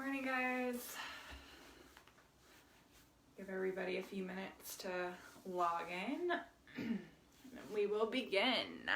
Morning, guys. Give everybody a few minutes to log in, and we will begin.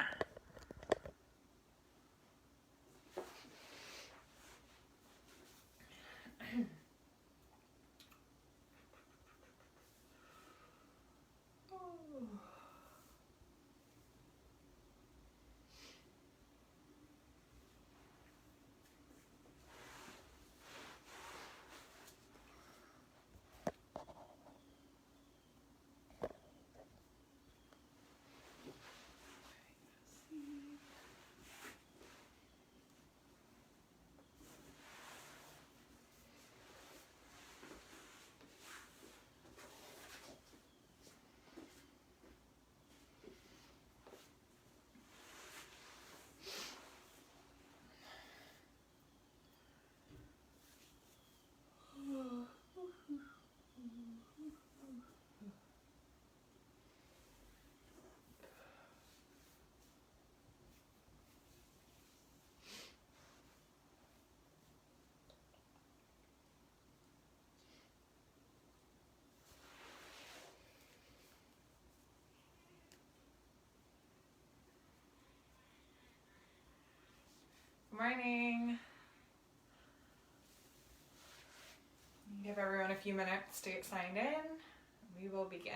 Good morning. Give everyone a few minutes to get signed in. We will begin.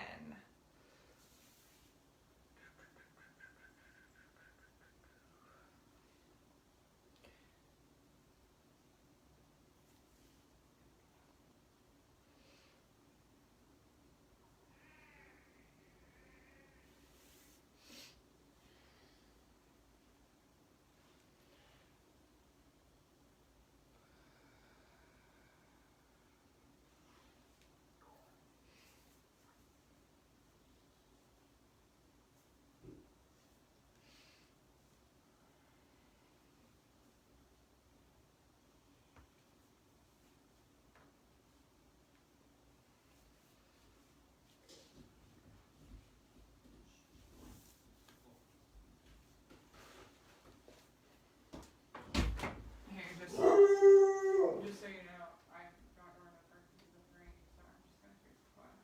Just so you know, I don't remember the three, so I'm just gonna fix the one.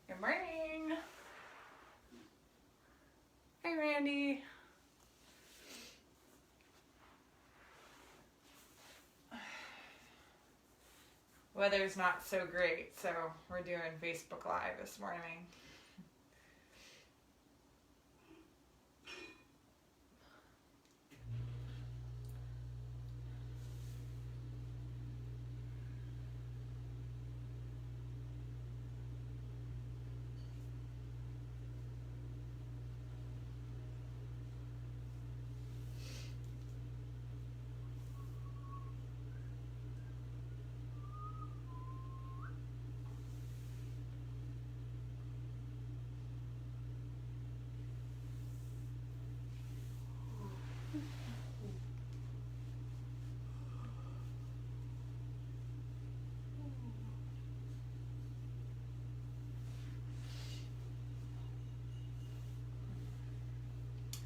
Good morning. Hey, Randy. Weather's not so great, so we're doing Facebook Live this morning.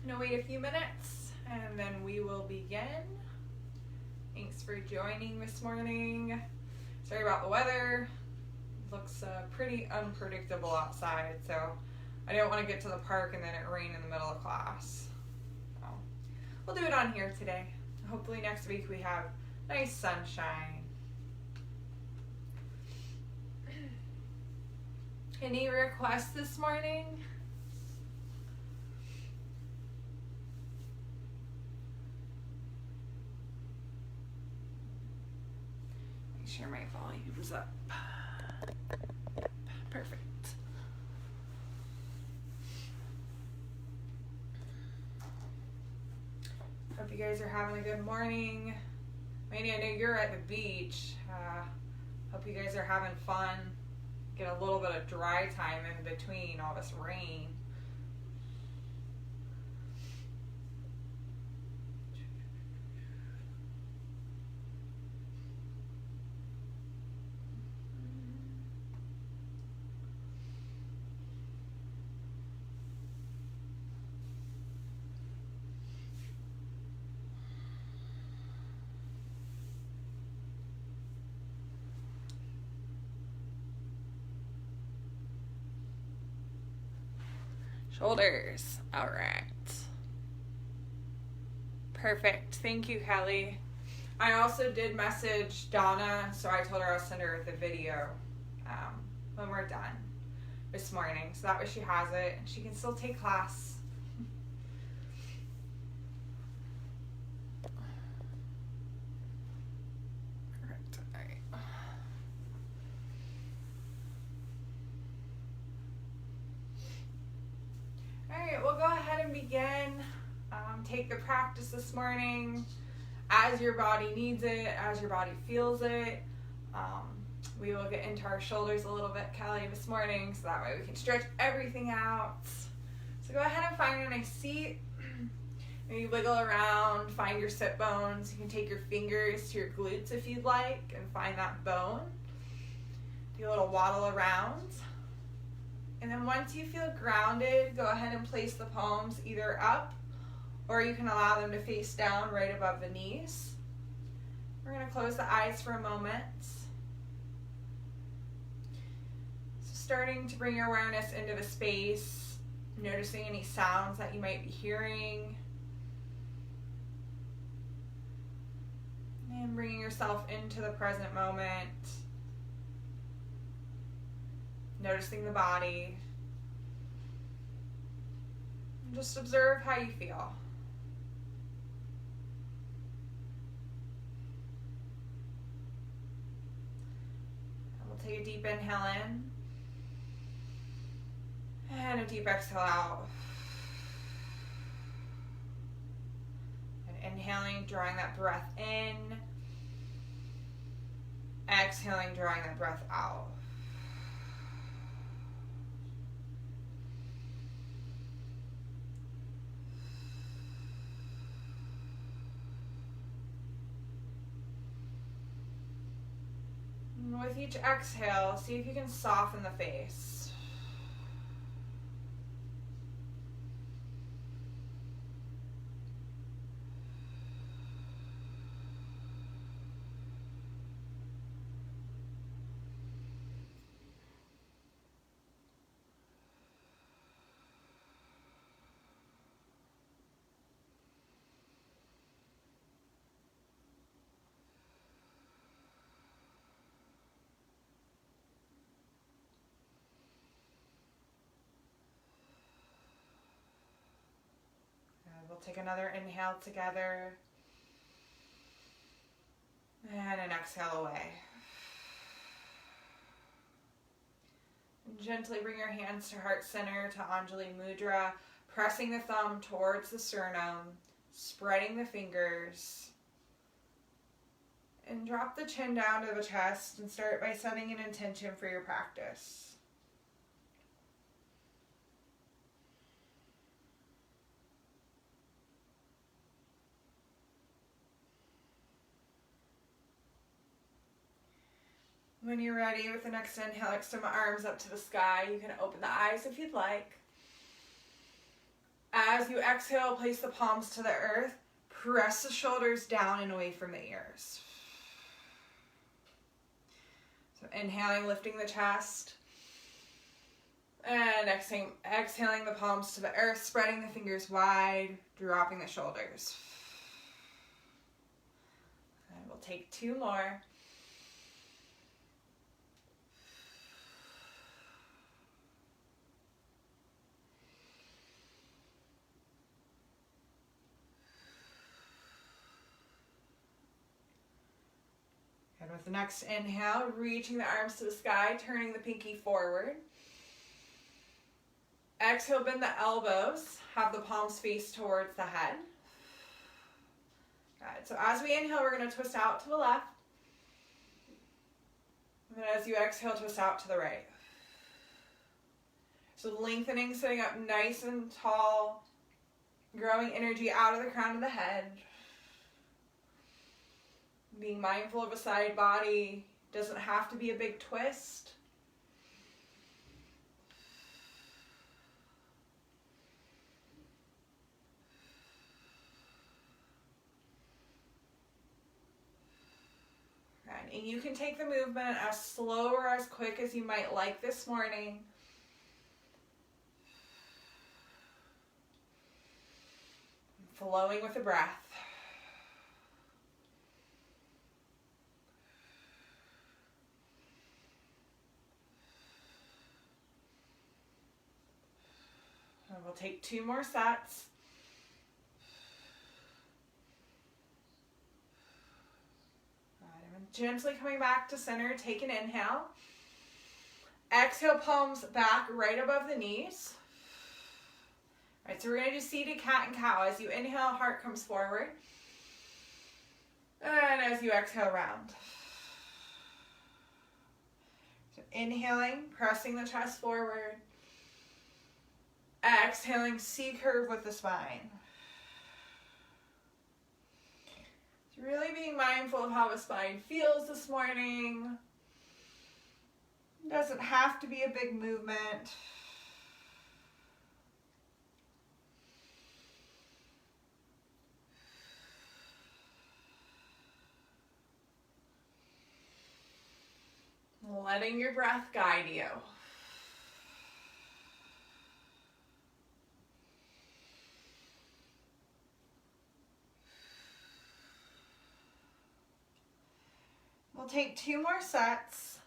I'm gonna wait a few minutes and then we will begin. Thanks for joining this morning. Sorry about the weather. Looks pretty unpredictable outside, so I don't want to get to the park and then it rain in the middle of class. So we'll do it on here today. Hopefully next week we have nice sunshine. Any requests this morning? Make sure my volume's up. Perfect. Hope you guys are having a good morning. Mandy, I know you're at the beach. Hope you guys are having fun. Get a little bit of dry time in between all this rain. Shoulders. All right. Perfect. Thank you, Kelly. I also did message Donna, so I told her I'll send her the video when we're done this morning. So that way she has it. She can still take class. Perfect. All right. Alright, we'll go ahead and begin. Take the practice this morning as your body needs it, as your body feels it. We will get into our shoulders a little bit, Kelly, this morning, so that way we can stretch everything out. So go ahead and find a nice seat. Maybe wiggle around, find your sit bones. You can take your fingers to your glutes if you'd like and find that bone. Do a little waddle around. And then once you feel grounded, go ahead and place the palms either up or you can allow them to face down right above the knees. We're going to close the eyes for a moment. So starting to bring your awareness into the space, noticing any sounds that you might be hearing. And bringing yourself into the present moment. Noticing the body. And just observe how you feel. And we'll take a deep inhale in. And a deep exhale out. And inhaling, drawing that breath in. Exhaling, drawing that breath out. With each exhale, see if you can soften the face. We'll take another inhale together and an exhale away. And gently bring your hands to heart center, to Anjali Mudra, pressing the thumb towards the sternum, spreading the fingers, and drop the chin down to the chest and start by setting an intention for your practice. When you're ready, with the next inhale, extend my arms up to the sky. You can open the eyes if you'd like. As you exhale, place the palms to the earth. Press the shoulders down and away from the ears. So inhaling, lifting the chest. And exhaling the palms to the earth, spreading the fingers wide, dropping the shoulders. And we'll take two more. And with the next inhale, reaching the arms to the sky, turning the pinky forward. Exhale, bend the elbows, have the palms face towards the head. Good. So as we inhale, we're going to twist out to the left. And then as you exhale, twist out to the right. So lengthening, sitting up nice and tall, growing energy out of the crown of the head. Being mindful of a side body. Doesn't have to be a big twist. Right. And you can take the movement as slow or as quick as you might like this morning. Flowing with the breath. And we'll take 2 more sets. Gently coming back to center, take an inhale. Exhale, palms back right above the knees. All right, so we're going to do seated cat and cow. As you inhale, heart comes forward. And as you exhale, round. So inhaling, pressing the chest forward. Exhaling, C curve with the spine. Really being mindful of how the spine feels this morning. Doesn't have to be a big movement. Letting your breath guide you. We'll take 2 more sets.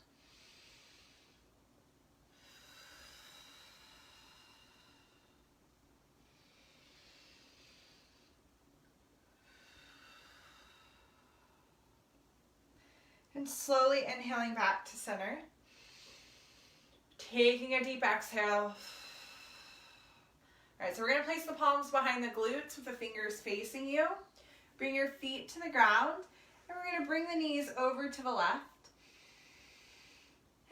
And slowly inhaling back to center. Taking a deep exhale. All right, so we're going to place the palms behind the glutes with the fingers facing you. Bring your feet to the ground. And we're going to bring the knees over to the left.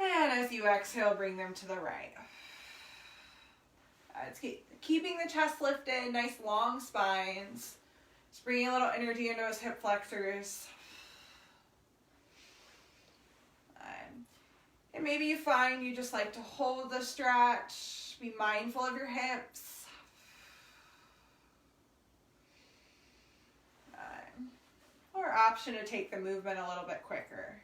And as you exhale, bring them to the right. It's keeping the chest lifted, nice long spines. Just bringing a little energy into those hip flexors. And maybe you find you just like to hold the stretch, be mindful of your hips. Or option to take the movement a little bit quicker.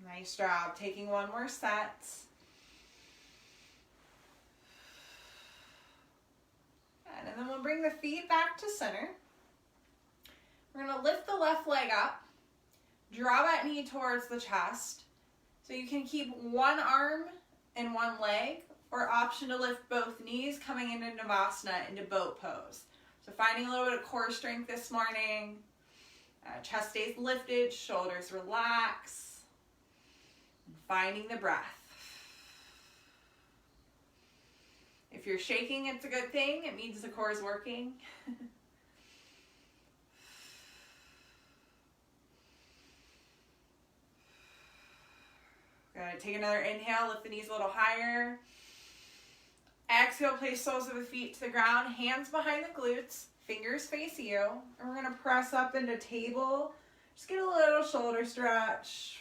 Nice job. Taking 1 more set. And then we'll bring the feet back to center. We're going to lift the left leg up. Draw that knee towards the chest. So you can keep 1 arm and 1 leg, or option to lift both knees coming into Navasana, into boat pose. So finding a little bit of core strength this morning. Chest stays lifted, shoulders relax. And finding the breath. If you're shaking, it's a good thing. It means the core is working. Good. Take another inhale, lift the knees a little higher. Exhale, place soles of the feet to the ground, hands behind the glutes, fingers face you. And we're going to press up into table. Just get a little shoulder stretch.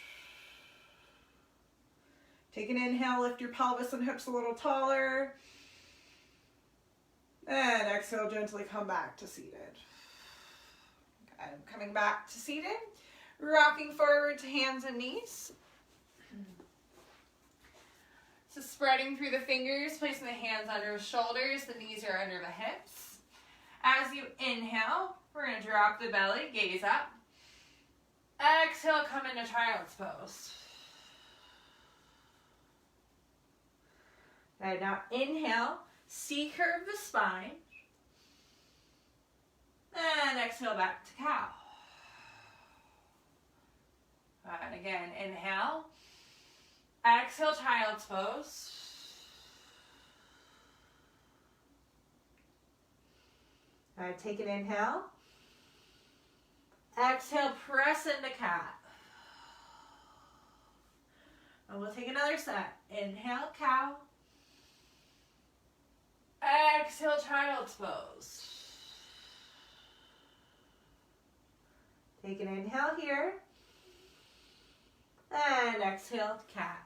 Take an inhale, lift your pelvis and hips a little taller. And exhale, gently come back to seated. Okay, coming back to seated. Rocking forward to hands and knees. So spreading through the fingers, placing the hands under the shoulders, the knees are under the hips. As you inhale, we're going to drop the belly, gaze up. Exhale, come into child's pose. Right, now inhale, C-curve the spine. And exhale back to cow. And again, inhale. Exhale, child's pose. All right, take an inhale. Exhale, press into cat. And we'll take another set. Inhale, cow. Exhale, child's pose. Take an inhale here. And exhale, cat.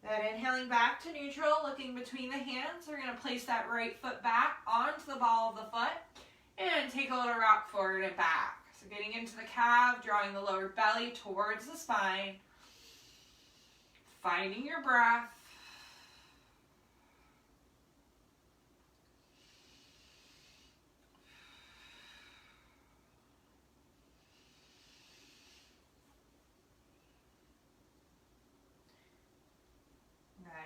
And inhaling back to neutral, looking between the hands. We're going to place that right foot back onto the ball of the foot and take a little rock forward and back. So getting into the calf, drawing the lower belly towards the spine. Finding your breath.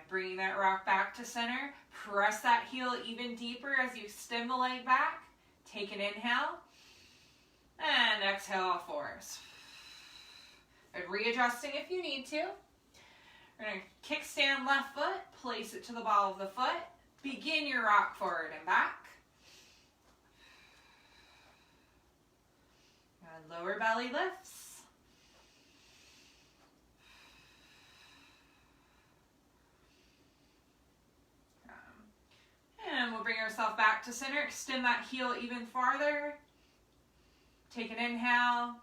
Bringing that rock back to center. Press that heel even deeper as you stem the leg back. Take an inhale. And exhale, all fours. And readjusting if you need to. We're going to kickstand left foot. Place it to the ball of the foot. Begin your rock forward and back. And lower belly lifts. And we'll bring ourselves back to center. Extend that heel even farther. Take an inhale.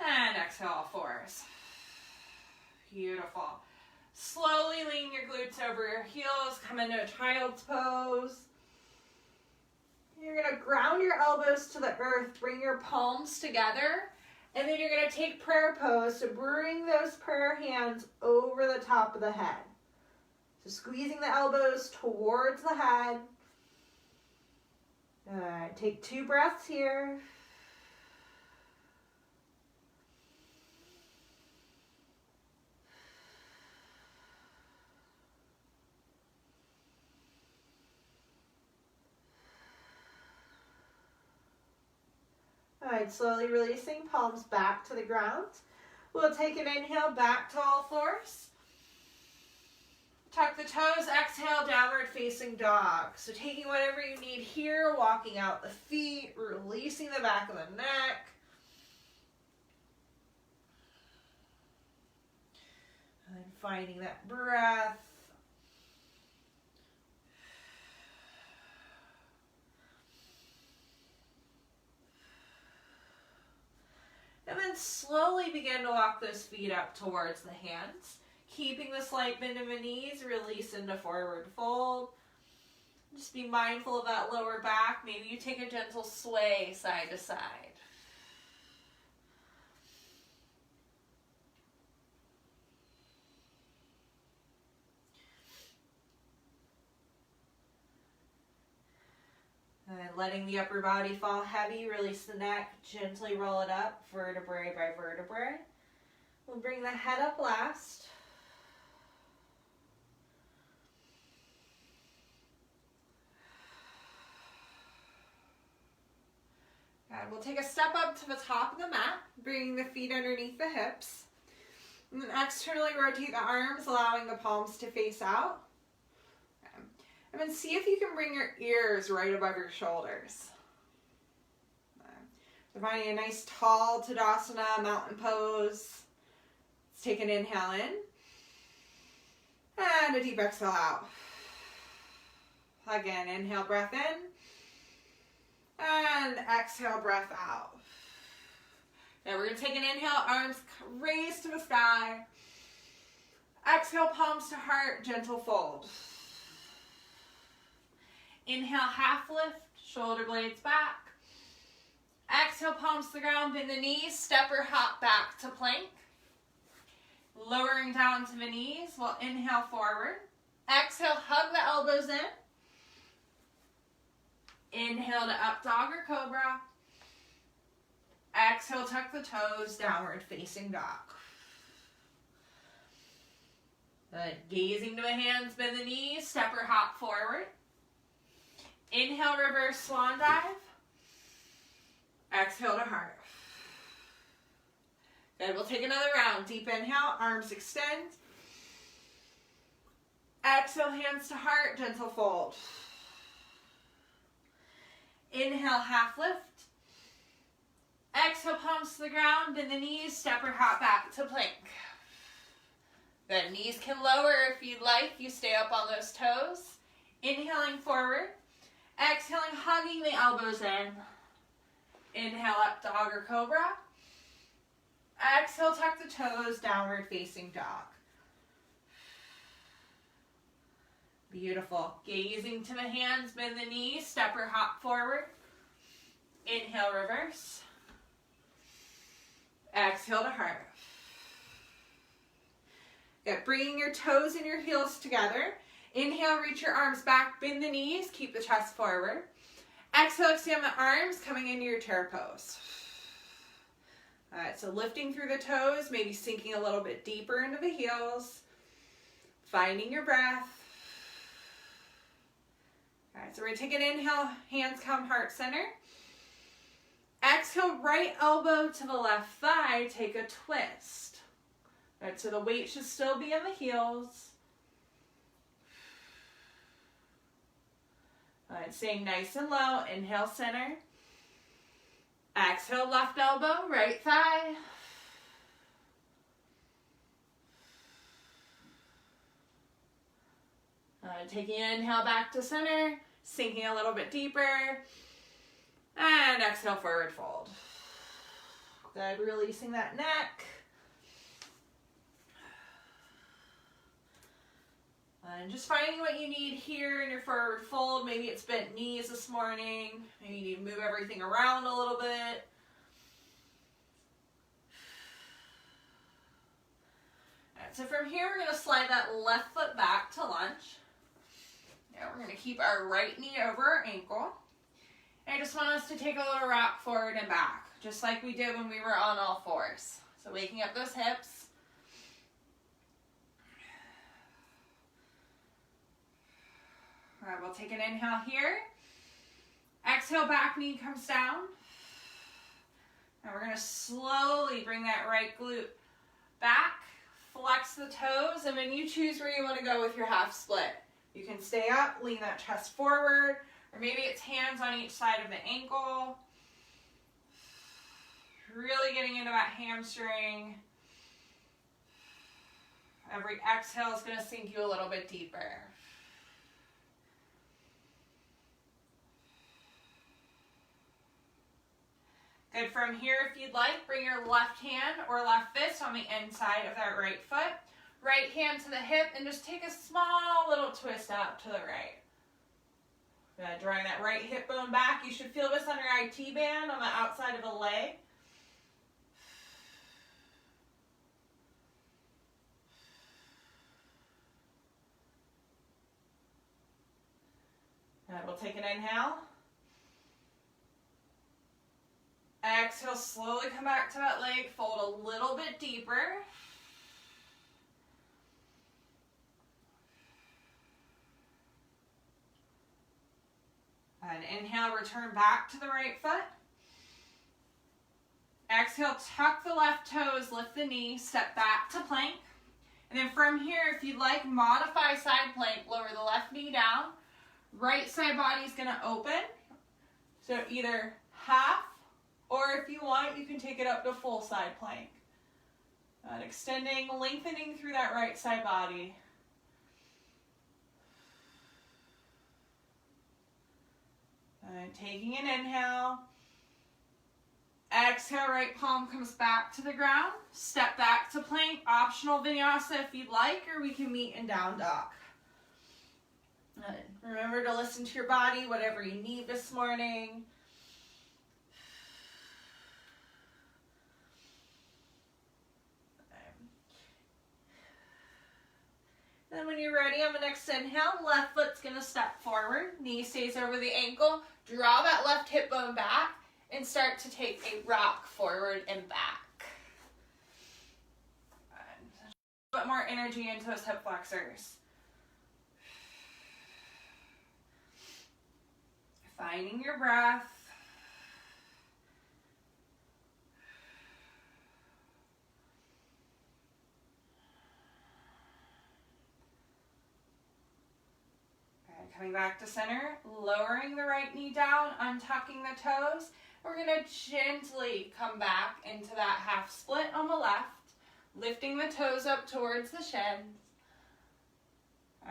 And exhale, all fours. Beautiful. Slowly lean your glutes over your heels. Come into a child's pose. You're going to ground your elbows to the earth. Bring your palms together. And then you're going to take prayer pose. So bring those prayer hands over the top of the head. So squeezing the elbows towards the head. All right, take 2 breaths here. All right, slowly releasing, palms back to the ground. We'll take an inhale back to all fours. Tuck the toes, exhale, downward facing dog. So taking whatever you need here, walking out the feet, releasing the back of the neck. And finding that breath. And then slowly begin to walk those feet up towards the hands. Keeping the slight bend of the knees, release into forward fold. Just be mindful of that lower back. Maybe you take a gentle sway side to side. And letting the upper body fall heavy, release the neck, gently roll it up, vertebrae by vertebrae. We'll bring the head up last. And we'll take a step up to the top of the mat, bringing the feet underneath the hips. And then externally rotate the arms, allowing the palms to face out. Okay. And then see if you can bring your ears right above your shoulders. Okay. So finding a nice tall Tadasana, mountain pose. Let's take an inhale in. And a deep exhale out. Again, inhale, breath in. And exhale, breath out. Now we're going to take an inhale, arms raised to the sky. Exhale, palms to heart, gentle fold. Inhale, half lift, shoulder blades back. Exhale, palms to the ground, bend the knees, step or hop back to plank. Lowering down to the knees, we'll inhale forward. Exhale, hug the elbows in. Inhale to up dog or cobra. Exhale, tuck the toes, downward facing dog. Good. Gazing to the hands, bend the knees, step or hop forward. Inhale, reverse swan dive. Exhale to heart. Good, we'll take another round. Deep inhale, arms extend. Exhale, hands to heart, gentle fold. Inhale, half lift. Exhale, palms to the ground, bend the knees, step or hop back to plank. The knees can lower if you'd like. You stay up on those toes. Inhaling forward. Exhaling, hugging the elbows in. Inhale up, dog or cobra. Exhale, tuck the toes, downward facing dog. Beautiful. Gazing to the hands, bend the knees, step or hop forward. Inhale, reverse. Exhale to heart. Good. Bringing your toes and your heels together. Inhale, reach your arms back, bend the knees, keep the chest forward. Exhale, extend the arms, coming into your chair pose. All right, so lifting through the toes, maybe sinking a little bit deeper into the heels. Finding your breath. All right, so we're gonna take an inhale, hands come heart center. Exhale, right elbow to the left thigh, take a twist. All right, so the weight should still be in the heels. All right, staying nice and low, inhale center. Exhale, left elbow, right thigh. Taking an inhale back to center, sinking a little bit deeper. And exhale, forward fold. Good, releasing that neck. And just finding what you need here in your forward fold. Maybe it's bent knees this morning. Maybe you need to move everything around a little bit. All right, so from here, we're going to slide that left foot back to lunge. Now we're going to keep our right knee over our ankle. And I just want us to take a little rock forward and back, just like we did when we were on all fours. So waking up those hips. All right, we'll take an inhale here. Exhale, back knee comes down. And we're going to slowly bring that right glute back, flex the toes, and then you choose where you want to go with your half split. You can stay up, lean that chest forward, or maybe it's hands on each side of the ankle. Really getting into that hamstring. Every exhale is going to sink you a little bit deeper. Good. From here, if you'd like, bring your left hand or left fist on the inside of that right foot. Right hand to the hip, and just take a small little twist out to the right. Good. Drawing that right hip bone back. You should feel this on your IT band on the outside of the leg. Good. We'll take an inhale. Exhale, slowly come back to that leg, fold a little bit deeper. And inhale, return back to the right foot. Exhale, tuck the left toes, lift the knee, step back to plank. And then from here, if you'd like, modify side plank, lower the left knee down. Right side body is going to open. So either half, or if you want, you can take it up to full side plank. And extending, lengthening through that right side body. And taking an inhale. Exhale, right palm comes back to the ground. Step back to plank. Optional vinyasa if you'd like, or we can meet in down dog. Remember to listen to your body, whatever you need this morning. Then when you're ready on the next inhale, left foot's going to step forward. Knee stays over the ankle. Draw that left hip bone back and start to take a rock forward and back. And put more energy into those hip flexors. Finding your breath. Coming back to center, lowering the right knee down, untucking the toes. We're going to gently come back into that half split on the left, lifting the toes up towards the shins.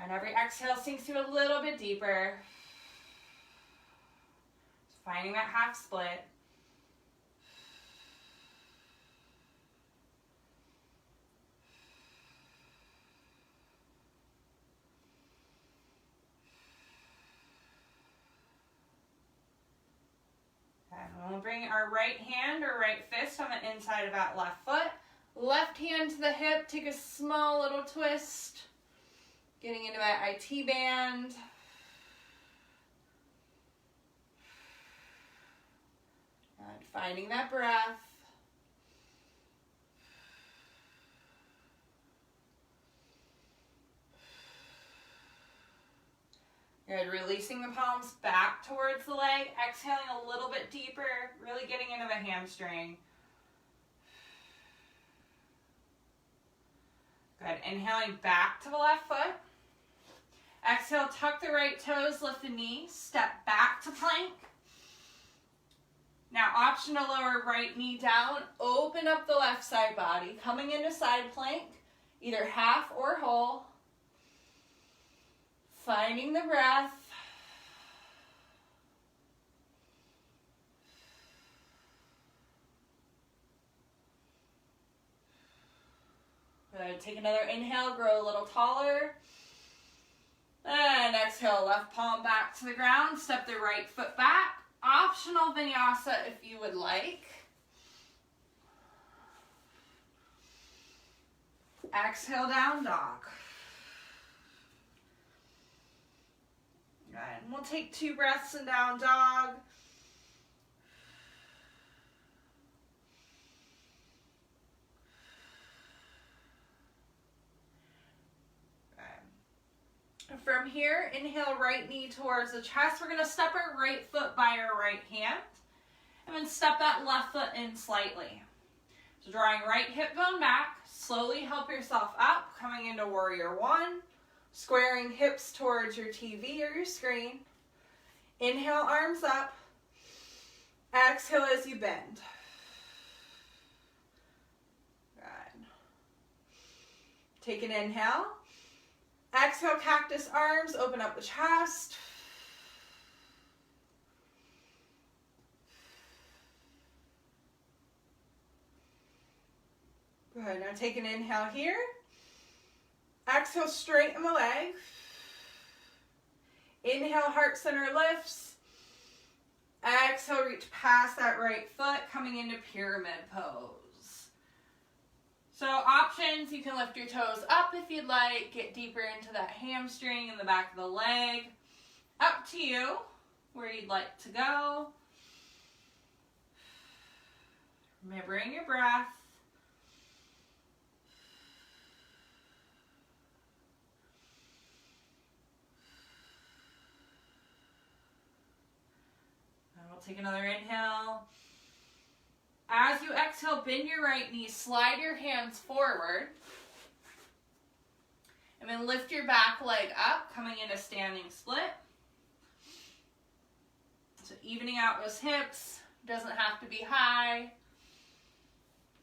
And every exhale sinks you a little bit deeper. Finding that half split. And we'll bring our right hand or right fist on the inside of that left foot. Left hand to the hip, take a small little twist. Getting into that IT band. And finding that breath. Good, releasing the palms back towards the leg, exhaling a little bit deeper, really getting into the hamstring. Good, inhaling back to the left foot. Exhale, tuck the right toes, lift the knee, step back to plank. Now option to lower right knee down, open up the left side body, coming into side plank, either half or whole. Finding the breath. Good. Take another inhale, grow a little taller. And exhale, left palm back to the ground. Step the right foot back. Optional vinyasa if you would like. Exhale, down dog. And we'll take 2 breaths in down dog. Okay. From here, inhale right knee towards the chest. We're going to step our right foot by our right hand. And then step that left foot in slightly. So drawing right hip bone back. Slowly help yourself up, coming into warrior one. Squaring hips towards your TV or your screen. Inhale, arms up. Exhale as you bend. Good. Take an inhale. Exhale, cactus arms, open up the chest. Good, now take an inhale here. Exhale, straighten the leg. Inhale, heart center lifts. Exhale, reach past that right foot, coming into pyramid pose. So options, you can lift your toes up if you'd like, get deeper into that hamstring in the back of the leg. Up to you, where you'd like to go. Remembering your breath. Take another inhale. As you exhale, bend your right knee, slide your hands forward. And then lift your back leg up, coming into standing split. So evening out those hips, doesn't have to be high.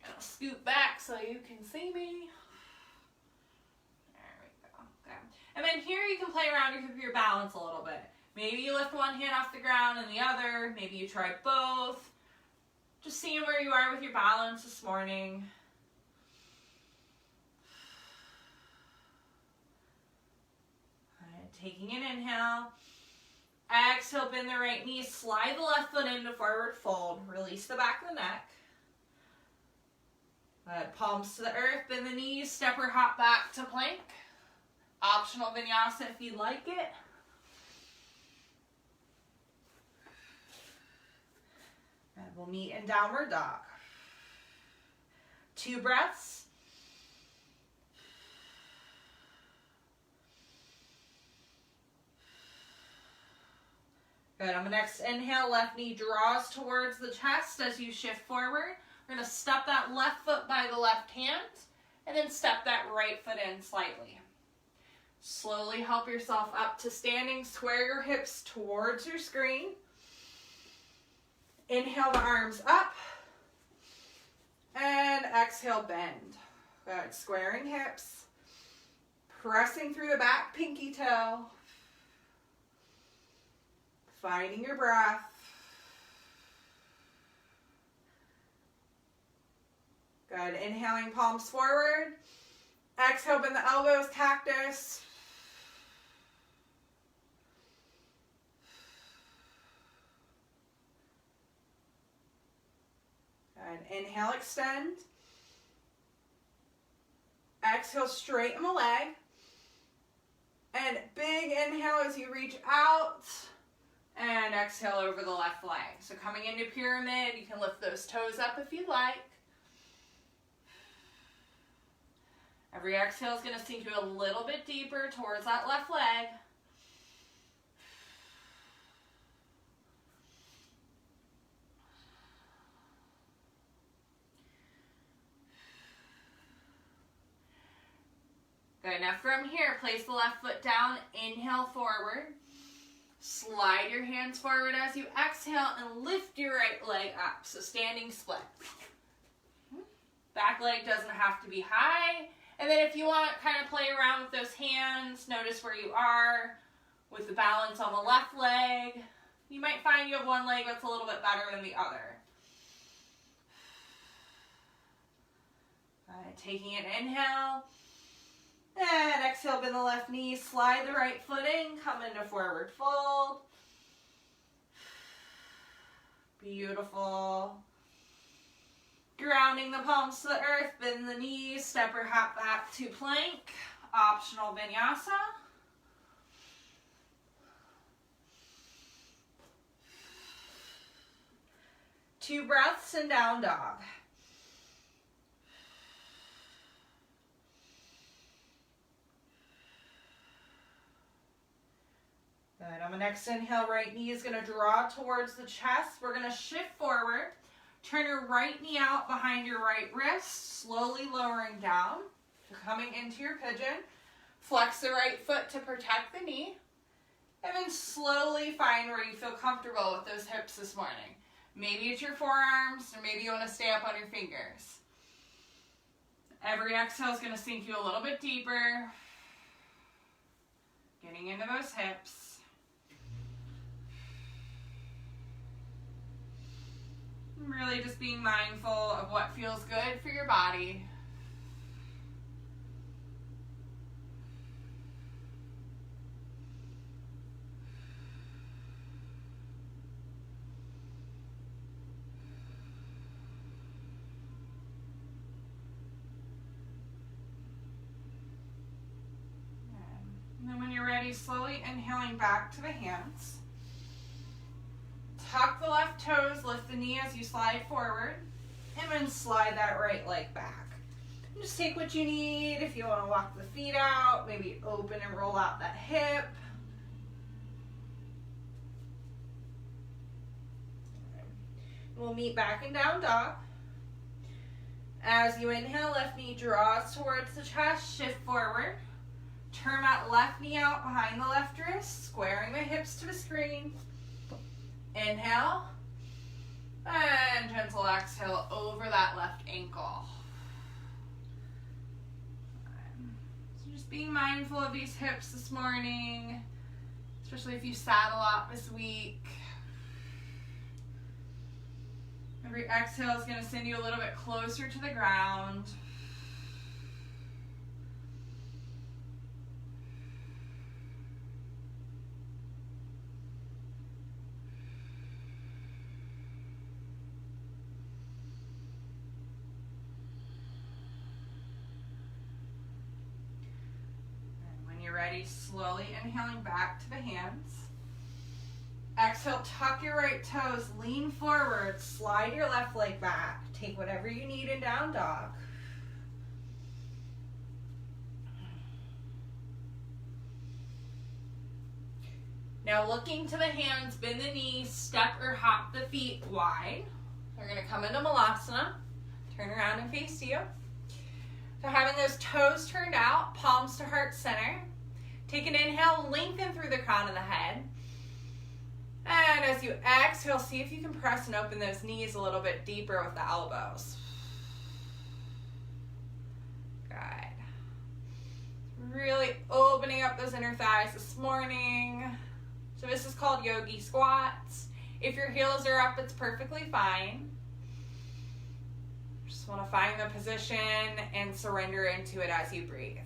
I'll scoot back so you can see me. There we go. Okay. And then here you can play around with your balance a little bit. Maybe you lift one hand off the ground and the other. Maybe you try both. Just seeing where you are with your balance this morning. Taking an inhale. Exhale, bend the right knee. Slide the left foot into forward fold. Release the back of the neck. Palms to the earth. Bend the knees. Step or hop back to plank. Optional vinyasa if you like it. And we'll meet in downward dog. 2 breaths. Good. On the next inhale, left knee draws towards the chest as you shift forward. We're going to step that left foot by the left hand and then step that right foot in slightly. Slowly help yourself up to standing. Square your hips towards your screen. Inhale the arms up. And exhale, bend. Good. Squaring hips. Pressing through the back pinky toe. Finding your breath. Good. Inhaling, palms forward. Exhale, bend the elbows, cactus. Good. Inhale, extend. Exhale, straighten the leg. And big inhale as you reach out. And exhale over the left leg. So coming into pyramid, you can lift those toes up if you'd like. Every exhale is going to sink you a little bit deeper towards that left leg. Good. Now from here, place the left foot down. Inhale forward. Slide your hands forward as you exhale and lift your right leg up. So standing split. Back leg doesn't have to be high. And then if you want, kind of play around with those hands. Notice where you are with the balance on the left leg. You might find you have one leg that's a little bit better than the other. Taking an inhale. And exhale, bend the left knee. Slide the right foot in. Come into forward fold. Beautiful. Grounding the palms to the earth, bend the knees, step or hop back to plank, optional vinyasa. Two breaths and down dog. Good. On the next inhale, right knee is going to draw towards the chest. We're going to shift forward. Turn your right knee out behind your right wrist, slowly lowering down. So coming into your pigeon. Flex the right foot to protect the knee. And then slowly find where you feel comfortable with those hips this morning. Maybe it's your forearms, or maybe you want to stay up on your fingers. Every exhale is going to sink you a little bit deeper. Getting into those hips. Really just being mindful of what feels good for your body. And then when you're ready, slowly inhaling back to the hands. Tuck the left toes, lift the knee as you slide forward, and then slide that right leg back. And just take what you need. If you want to walk the feet out, maybe open and roll out that hip. We'll meet back in down dog. As you inhale, left knee draws towards the chest, shift forward. Turn that left knee out behind the left wrist, squaring the hips to the screen. Inhale, and gentle exhale over that left ankle. So just being mindful of these hips this morning, especially if you sat a lot this week. Every exhale is going to send you a little bit closer to the ground. Ready, slowly inhaling back to the hands. Exhale, tuck your right toes, lean forward, slide your left leg back. Take whatever you need in down dog. Now looking to the hands, bend the knees, step or hop the feet wide. We're going to come into Malasana. Turn around and face you. So having those toes turned out, palms to heart center. Take an inhale, lengthen through the crown of the head. And as you exhale, see if you can press and open those knees a little bit deeper with the elbows. Good. Really opening up those inner thighs this morning. So this is called yogi squats. If your heels are up, it's perfectly fine. Just want to find the position and surrender into it as you breathe.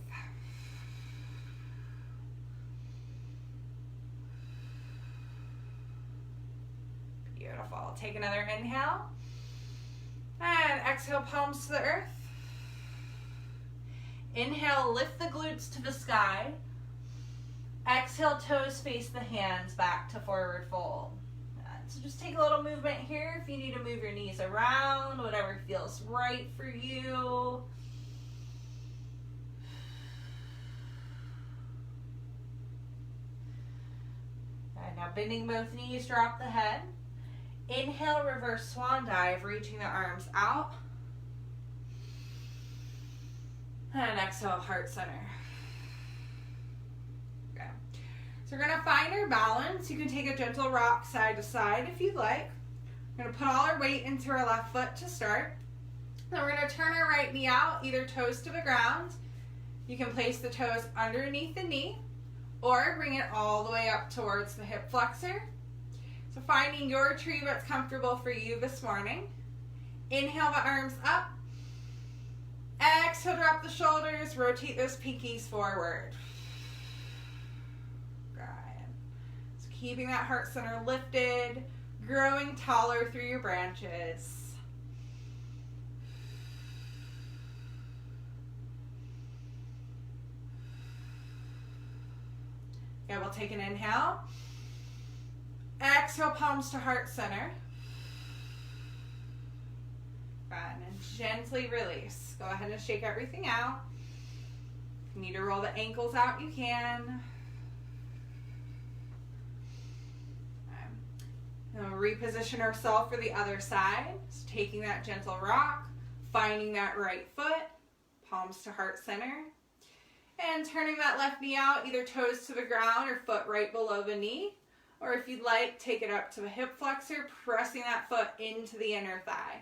Beautiful. Take another inhale. And exhale, palms to the earth. Inhale, lift the glutes to the sky. Exhale, toes face the hands back to forward fold. So just take a little movement here if you need to move your knees around, whatever feels right for you. And now bending both knees, drop the head. Inhale, reverse swan dive, reaching the arms out. And exhale, heart center. Okay. So we're going to find our balance. You can take a gentle rock side to side if you'd like. We're going to put all our weight into our left foot to start. Then we're going to turn our right knee out, either toes to the ground. You can place the toes underneath the knee or bring it all the way up towards the hip flexor. So finding your tree that's comfortable for you this morning. Inhale the arms up. Exhale, drop the shoulders, rotate those pinkies forward. Good. So keeping that heart center lifted, growing taller through your branches. Okay, we'll take an inhale. Exhale, palms to heart center. Good, and gently release. Go ahead and shake everything out. If you need to roll the ankles out, you can. Okay. Now reposition ourselves for the other side. So taking that gentle rock, finding that right foot, palms to heart center. And turning that left knee out, either toes to the ground or foot right below the knee. Or if you'd like, take it up to the hip flexor, pressing that foot into the inner thigh.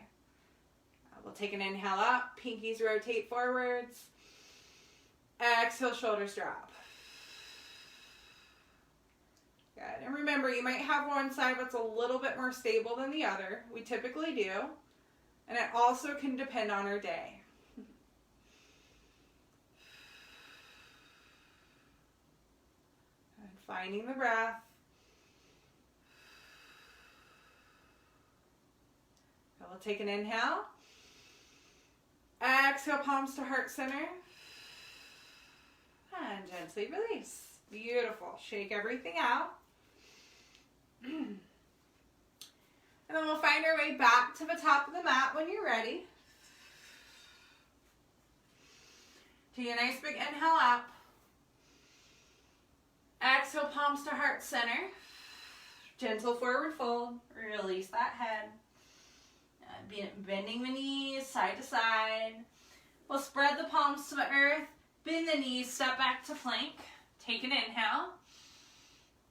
We'll take an inhale up, pinkies rotate forwards. Exhale, shoulders drop. Good. And remember, you might have one side that's a little bit more stable than the other. We typically do. And it also can depend on our day. And finding the breath. We'll take an inhale. Exhale, palms to heart center. And gently release. Beautiful. Shake everything out. And then we'll find our way back to the top of the mat when you're ready. Take a nice big inhale up. Exhale, palms to heart center. Gentle forward fold. Release that head. Bending the knees side to side. We'll spread the palms to the earth. Bend the knees, step back to plank. Take an inhale.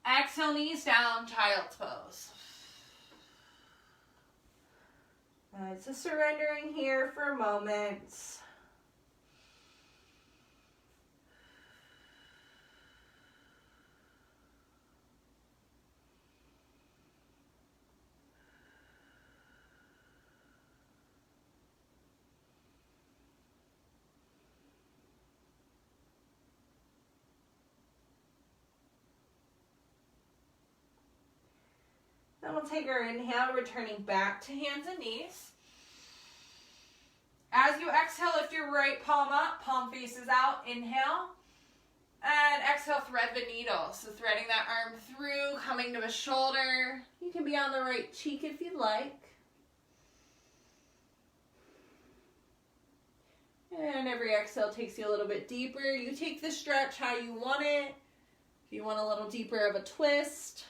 Exhale, knees down, child's pose. So surrendering here for a moment. Then we'll take our inhale, returning back to hands and knees. As you exhale, lift your right palm up, palm faces out, inhale. And exhale, thread the needle. So threading that arm through, coming to a shoulder. You can be on the right cheek if you'd like. And every exhale takes you a little bit deeper. You take the stretch how you want it. If you want a little deeper of a twist.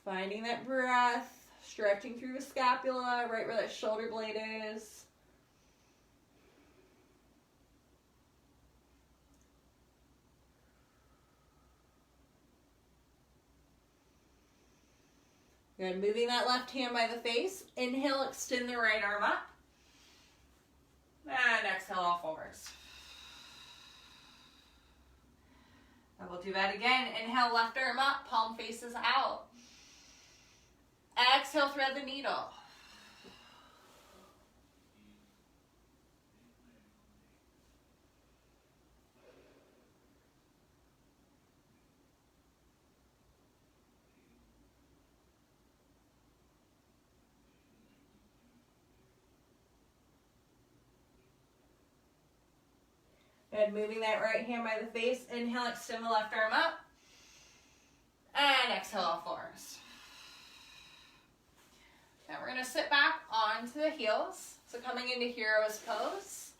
Finding that breath, stretching through the scapula, right where that shoulder blade is. Good. Moving that left hand by the face. Inhale, extend the right arm up. And exhale, all fours. And we'll do that again. Inhale, left arm up, palm faces out. Exhale, thread the needle. Good. Moving that right hand by the face. Inhale, extend the left arm up. And exhale, all fours. Now we're going to sit back onto the heels. So coming into hero's pose.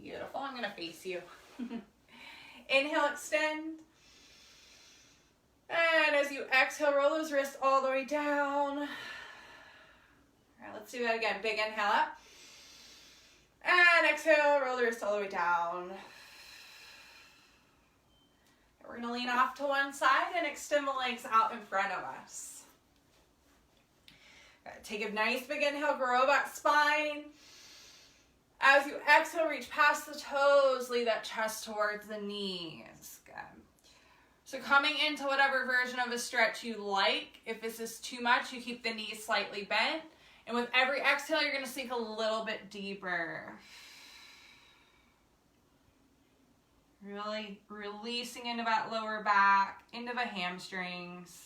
Beautiful. I'm going to face you. Inhale, extend. And as you exhale, roll those wrists all the way down. All right, let's do that again. Big inhale up. And exhale, roll the wrists all the way down. We're going to lean off to one side and extend the legs out in front of us. Take a nice big inhale, grow that spine. As you exhale, reach past the toes, lead that chest towards the knees. Good. So coming into whatever version of a stretch you like. If this is too much, you keep the knees slightly bent. And with every exhale, you're going to sink a little bit deeper. Really releasing into that lower back, into the hamstrings.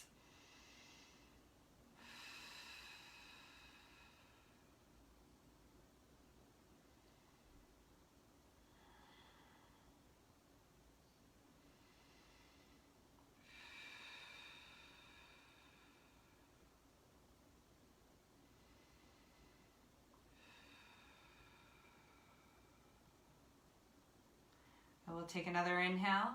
We'll take another inhale.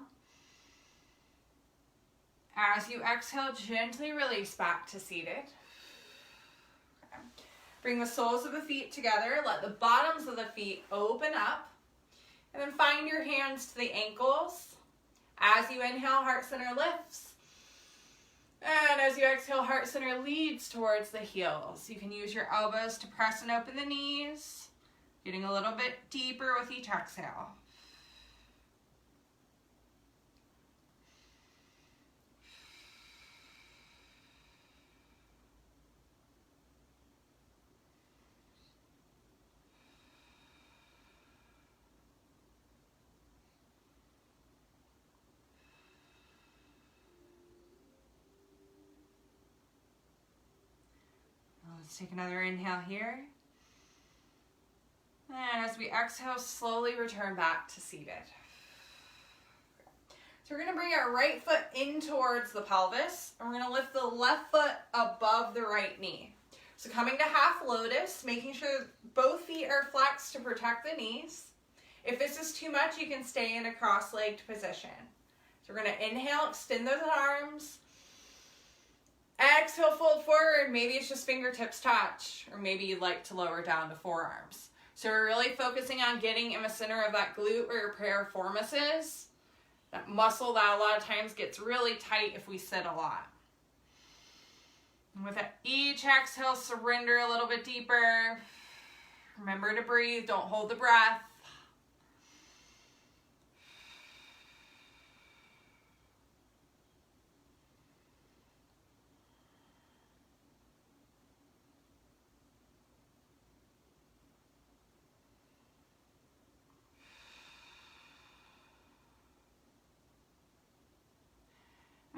As you exhale, gently release back to seated. Okay. Bring the soles of the feet together. Let the bottoms of the feet open up. And then find your hands to the ankles. As you inhale, heart center lifts. And as you exhale, heart center leads towards the heels. You can use your elbows to press and open the knees. Getting a little bit deeper with each exhale. Let's take another inhale here. And as we exhale, slowly return back to seated. So we're going to bring our right foot in towards the pelvis. And we're going to lift the left foot above the right knee. So coming to half lotus, making sure both feet are flexed to protect the knees. If this is too much, you can stay in a cross-legged position. So we're going to inhale, extend those arms. Exhale, fold forward. Maybe it's just fingertips touch, or maybe you'd like to lower down to forearms. So we're really focusing on getting in the center of that glute where your piriformis is. That muscle that a lot of times gets really tight if we sit a lot. And with each exhale, surrender a little bit deeper. Remember to breathe. Don't hold the breath.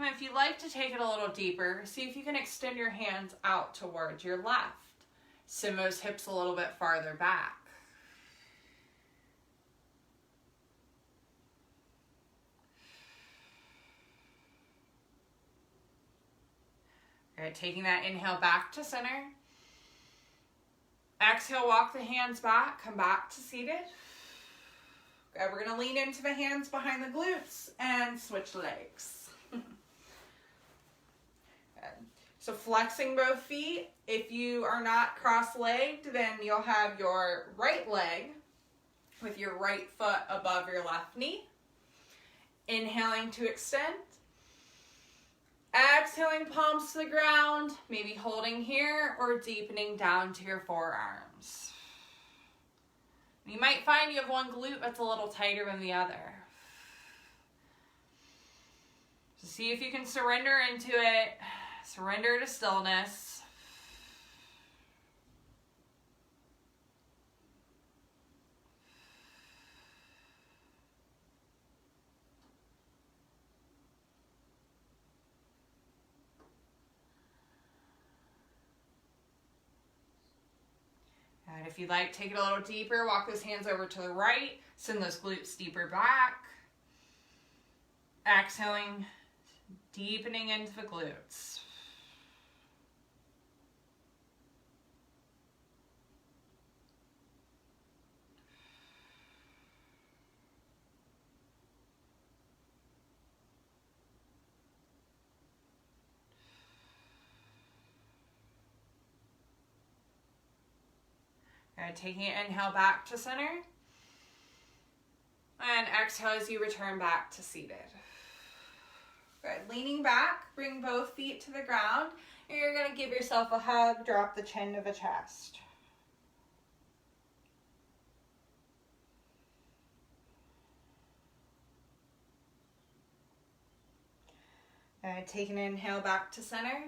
And if you'd like to take it a little deeper, see if you can extend your hands out towards your left. Send those hips a little bit farther back. All right, taking that inhale back to center. Exhale, walk the hands back, come back to seated. Okay, we're going to lean into the hands behind the glutes and switch legs. So flexing both feet. If you are not cross-legged, then you'll have your right leg with your right foot above your left knee. Inhaling to extend. exhaling, palms to the ground, maybe holding here or deepening down to your forearms. You might find you have one glute that's a little tighter than the other. So see if you can surrender into it. Surrender to stillness. And if you'd like, take it a little deeper. Walk those hands over to the right. Send those glutes deeper back. Exhaling, deepening into the glutes. Good. Taking an inhale back to center. And exhale as you return back to seated. Good. Leaning back, bring both feet to the ground. And you're going to give yourself a hug, drop the chin to the chest. Good. Take an inhale back to center.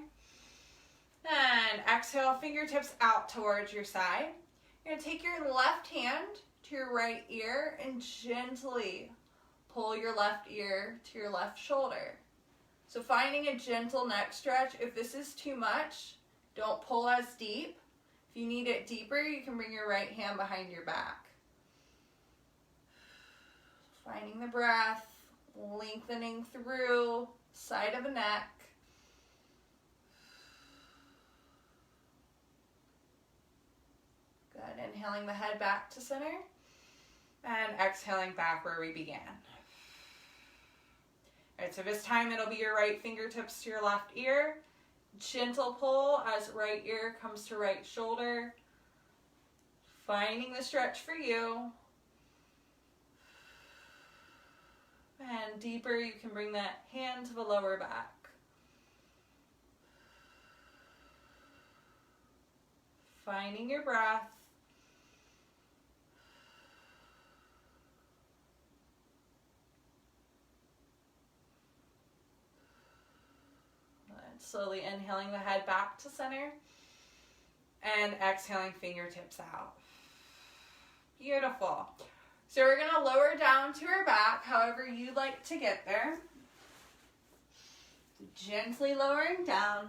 And exhale, fingertips out towards your side. You're going to take your left hand to your right ear and gently pull your left ear to your left shoulder. So finding a gentle neck stretch. If this is too much, don't pull as deep. If you need it deeper, you can bring your right hand behind your back. Finding the breath, lengthening through side of the neck. Good. Inhaling the head back to center and exhaling back where we began. All right, so this time it'll be your right fingertips to your left ear. Gentle pull as right ear comes to right shoulder. Finding the stretch for you. And deeper, you can bring that hand to the lower back. Finding your breath. And slowly inhaling the head back to center and exhaling fingertips out. Beautiful. So we're going to lower down to our back, however you like to get there. Gently lowering down.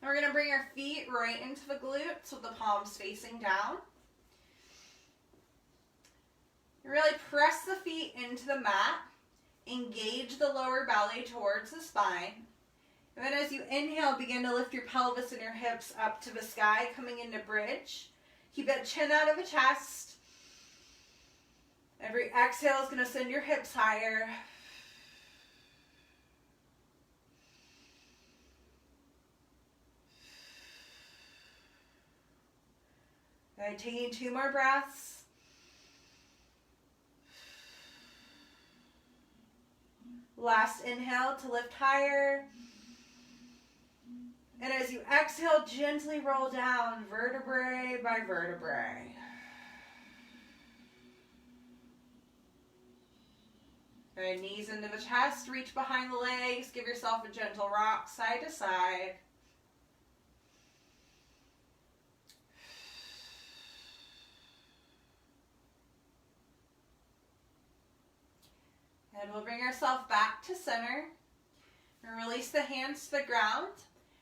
And we're going to bring our feet right into the glutes with the palms facing down. Really press the feet into the mat. Engage the lower belly towards the spine. And then as you inhale, begin to lift your pelvis and your hips up to the sky, coming into bridge. Keep that chin out of the chest. Every exhale is going to send your hips higher. Good. Taking 2 more breaths. Last inhale to lift higher. And as you exhale, gently roll down vertebrae by vertebrae. Good. Knees into the chest, reach behind the legs, give yourself a gentle rock side to side. And we'll bring ourselves back to center. And release the hands to the ground.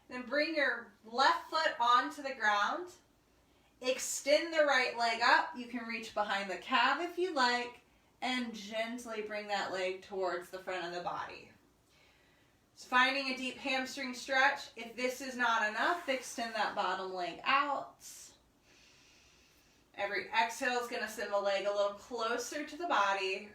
Then bring your left foot onto the ground. Extend the right leg up. You can reach behind the calf if you like. And gently bring that leg towards the front of the body. So finding a deep hamstring stretch. If this is not enough, extend that bottom leg out. Every exhale is going to send the leg a little closer to the body.